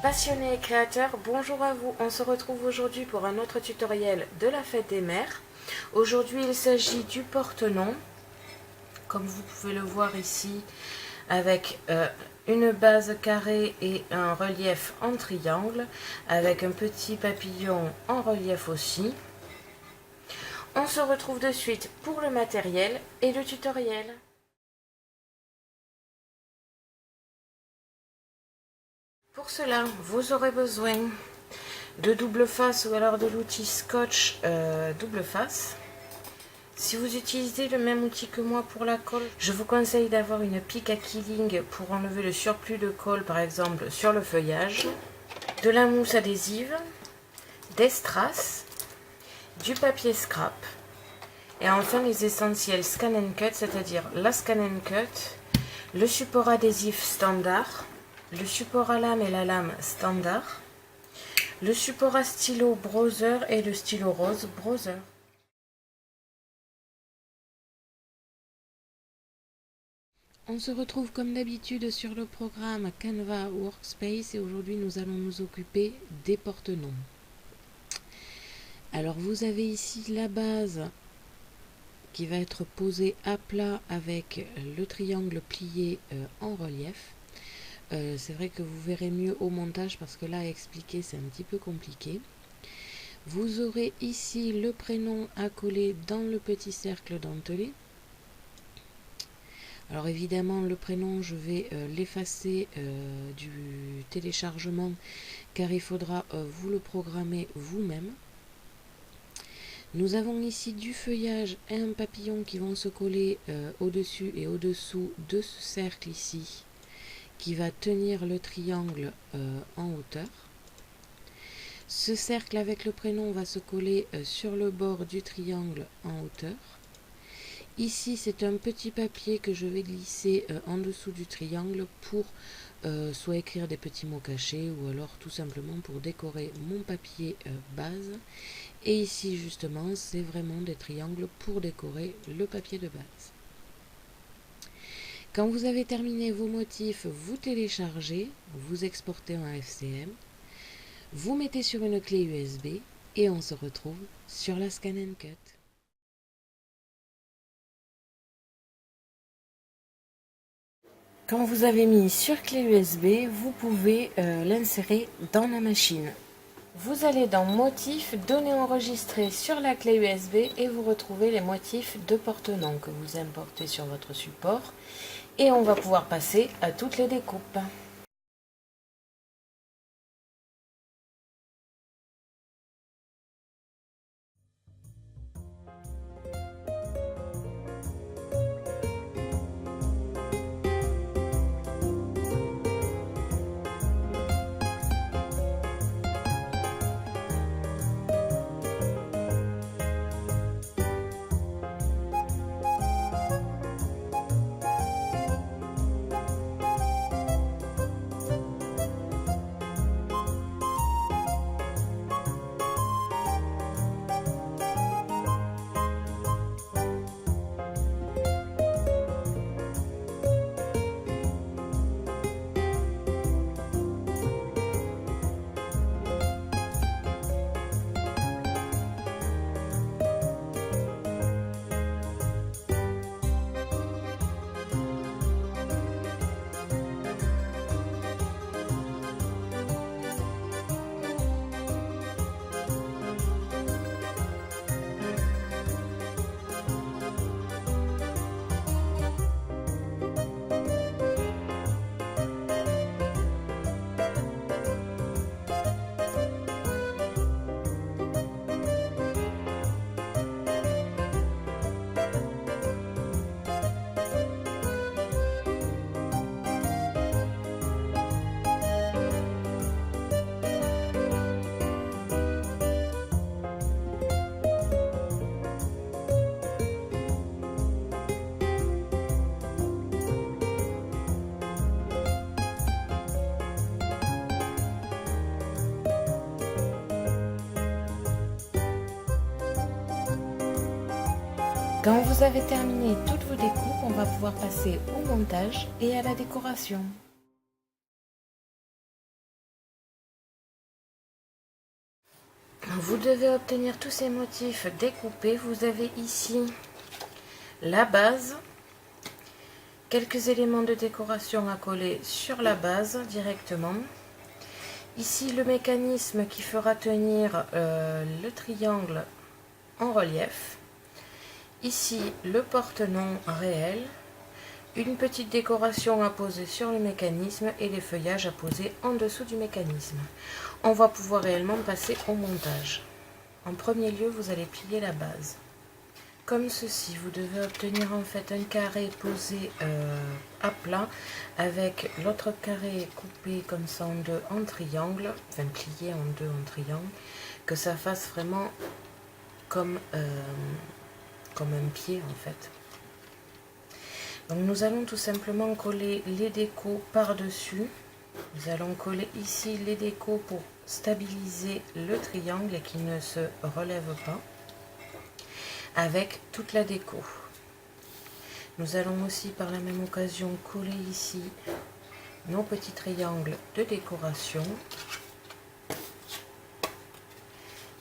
Passionnés et créateurs, bonjour à vous. On se retrouve aujourd'hui pour un autre tutoriel de la fête des mères. Aujourd'hui il s'agit du porte-nom, comme vous pouvez le voir ici, avec une base carrée et un relief en triangle, avec un petit papillon en relief aussi. On se retrouve de suite pour le matériel et le tutoriel. Pour cela, vous aurez besoin de double face ou alors de l'outil scotch double face. Si vous utilisez le même outil que moi pour la colle, je vous conseille d'avoir une pique à killing pour enlever le surplus de colle, par exemple sur le feuillage, de la mousse adhésive, des strass, du papier scrap et enfin les essentiels Scan and Cut, c'est-à-dire la Scan and Cut, le support adhésif standard, le support à lame et la lame standard, le support à stylo Brother et le stylo rose Brother. On se retrouve comme d'habitude sur le programme Canva Workspace et aujourd'hui nous allons nous occuper des porte-noms. Alors vous avez ici la base qui va être posée à plat avec le triangle plié en relief. C'est vrai que vous verrez mieux au montage parce que là à expliquer c'est un petit peu compliqué. Vous aurez ici le prénom à coller dans le petit cercle dentelé. Alors évidemment le prénom je vais l'effacer du téléchargement car il faudra vous le programmer vous-même. Nous avons ici du feuillage et un papillon qui vont se coller au-dessus et au-dessous de ce cercle ici, qui va tenir le triangle en hauteur. Ce cercle avec le prénom va se coller sur le bord du triangle en hauteur. Ici c'est un petit papier que je vais glisser en dessous du triangle pour soit écrire des petits mots cachés ou alors tout simplement pour décorer mon papier base. Et ici justement c'est vraiment des triangles pour décorer le papier de base. Quand vous avez terminé vos motifs, vous téléchargez, vous exportez en FCM, vous mettez sur une clé USB et on se retrouve sur la Scan and Cut. Quand vous avez mis sur clé USB, vous pouvez l'insérer dans la machine. Vous allez dans Motifs, Données enregistrées sur la clé USB et vous retrouvez les motifs de porte-noms que vous importez sur votre support. Et on va pouvoir passer à toutes les découpes. Quand vous avez terminé toutes vos découpes, on va pouvoir passer au montage et à la décoration. Vous devez obtenir tous ces motifs découpés. Vous avez ici la base, quelques éléments de décoration à coller sur la base directement. Ici le mécanisme qui fera tenir le triangle en relief. Ici le porte-nom réel. Une petite décoration à poser sur le mécanisme et les feuillages à poser en dessous du mécanisme. On va pouvoir réellement passer au montage. En premier lieu, vous allez plier la base. Comme ceci, vous devez obtenir en fait un carré posé à plat avec l'autre carré coupé comme ça en deux en triangle, enfin plié en deux en triangle, que ça fasse vraiment comme un pied en fait. Donc nous allons tout simplement coller les décos par-dessus. Nous allons coller ici les décos pour stabiliser le triangle et qu'il ne se relève pas avec toute la déco. Nous allons aussi par la même occasion coller ici nos petits triangles de décoration.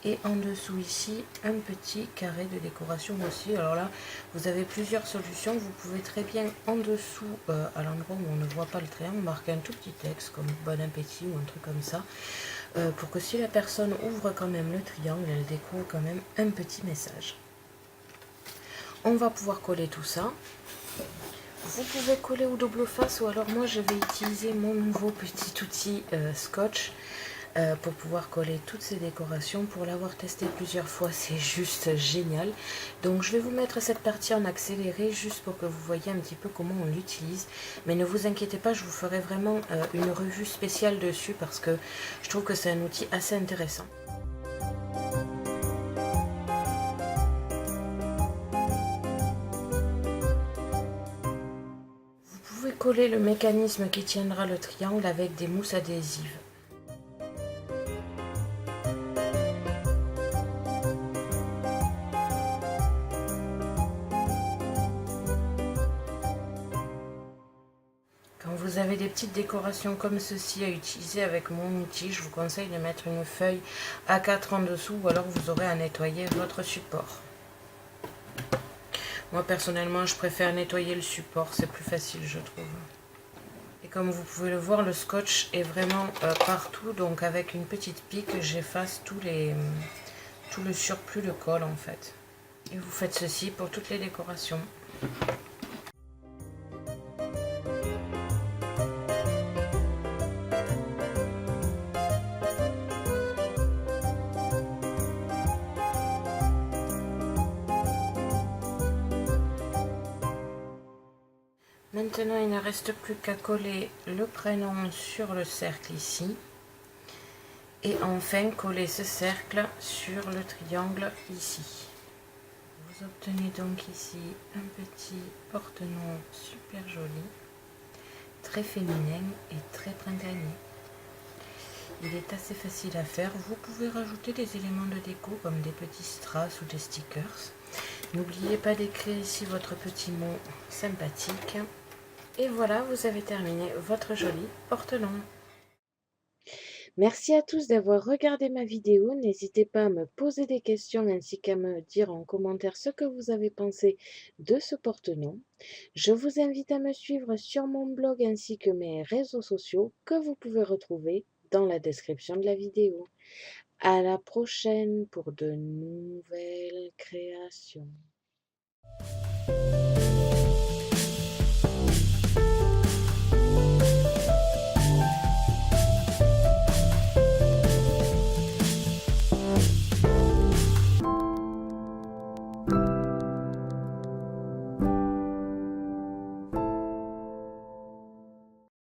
Et en dessous ici, un petit carré de décoration aussi. Alors là, vous avez plusieurs solutions. Vous pouvez très bien en dessous, à l'endroit où on ne voit pas le triangle, marquer un tout petit texte comme bon appétit ou un truc comme ça. Pour que si la personne ouvre quand même le triangle, elle découvre quand même un petit message. On va pouvoir coller tout ça. Vous pouvez coller au double face ou alors moi je vais utiliser mon nouveau petit outil scotch. Pour pouvoir coller toutes ces décorations. Pour l'avoir testé plusieurs fois, c'est juste génial. Donc je vais vous mettre cette partie en accéléré juste pour que vous voyez un petit peu comment on l'utilise. Mais ne vous inquiétez pas, je vous ferai vraiment une revue spéciale dessus parce que je trouve que c'est un outil assez intéressant. Vous pouvez coller le mécanisme qui tiendra le triangle avec des mousses adhésives. Quand vous avez des petites décorations comme ceci à utiliser avec mon outil, je vous conseille de mettre une feuille A4 en dessous ou alors vous aurez à nettoyer votre support. Moi personnellement je préfère nettoyer le support, c'est plus facile je trouve. Et comme vous pouvez le voir, le scotch est vraiment partout, donc avec une petite pique j'efface tout le surplus de colle en fait. Et vous faites ceci pour toutes les décorations. Maintenant, il ne reste plus qu'à coller le prénom sur le cercle ici. Et enfin, coller ce cercle sur le triangle ici. Vous obtenez donc ici un petit porte-nom super joli, très féminin et très printanier. Il est assez facile à faire. Vous pouvez rajouter des éléments de déco comme des petits strass ou des stickers. N'oubliez pas d'écrire ici votre petit mot sympathique. Et voilà, vous avez terminé votre joli porte-nom. Merci à tous d'avoir regardé ma vidéo. N'hésitez pas à me poser des questions ainsi qu'à me dire en commentaire ce que vous avez pensé de ce porte-nom. Je vous invite à me suivre sur mon blog ainsi que mes réseaux sociaux que vous pouvez retrouver dans la description de la vidéo. À la prochaine pour de nouvelles créations.